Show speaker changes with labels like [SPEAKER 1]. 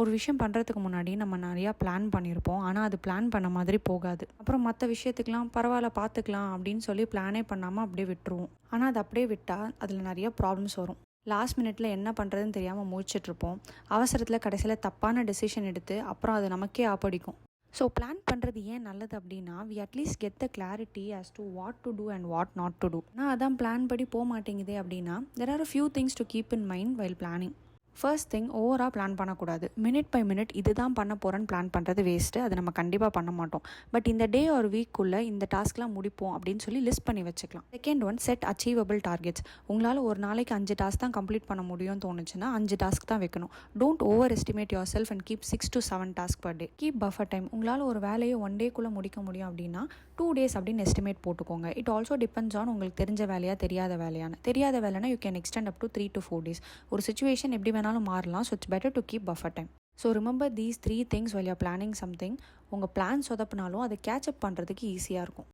[SPEAKER 1] ஒரு விஷயம் பண்ணுறதுக்கு முன்னாடி நம்ம நிறையா பிளான் பண்ணியிருப்போம், ஆனால் அது பிளான் பண்ண மாதிரி போகாது. அப்புறம் மற்ற விஷயத்துக்கெலாம் பரவாயில்ல பார்த்துக்கலாம் அப்படின்னு சொல்லி பிளானே பண்ணாமல் அப்படியே விட்டுருவோம். ஆனால் அது அப்படியே விட்டால் அதில் நிறைய ப்ராப்ளம்ஸ் வரும். லாஸ்ட் மினிட்ல என்ன பண்ணுறதுன்னு தெரியாமல் முழிச்சிட்ருப்போம். அவசரத்தில் கடைசியில் தப்பான டெசிஷன் எடுத்து அப்புறம் அது நமக்கே ஆப்படிக்கும். ஸோ பிளான் பண்ணுறது ஏன் நல்லது அப்படின்னா, we at least get the clarity as to what to do and what not to do. நான் அதான் பிளான் படி போக மாட்டேங்குதே அப்படின்னா, there are a few things to keep in mind while planning. First thing, ஓவராக பிளான் பண்ணக்கூடாது. மினிட் பை மினிட் இது தான் பண்ண போகிறேன்னு பிளான் பண்ணுறது வேஸ்ட்டு. அது நம்ம கண்டிப்பாக பண்ண மாட்டோம். பட் இந்த டே ஒரு வீக்குள்ளே இந்த டாஸ்க்லாம் முடிப்போம் அப்படின்னு சொல்லி லிஸ்ட் பண்ணி வச்சுக்கலாம். Second one, set achievable targets. உங்களால் ஒரு நாளைக்கு 5 டாஸ்க் தான் கம்ப்ளீட் பண்ண முடியும்னு தோணுச்சுன்னா 5 டாஸ்க் தான் வைக்கணும். Don't over estimate your self and keep 6 to 7 task per day. Keep buffer time. உங்களால் ஒரு வேலையை 1 டேக்குள்ளே முடிக்க முடியும் அப்படின்னா 2 days அப்படின்னு எஸ்டிமேட் போட்டுக்கோங்க. இட் ஆல்சோ டிபெண்ட்ஸ் ஆன் உங்களுக்கு தெரிஞ்ச வேலையா தெரியாத வேலைனா you can extend up to 3 to 4 days. ஒரு சுச்சுவேஷன் எப்படி வேணாலும் மாறலாம். So it's better to keep buffer time. So remember these 3 things while you're planning something. உங்கள் பிளான் சொதப்பினாலும் அதை கேட்சப் பண்ணுறதுக்கு ஈஸியாக இருக்கும்.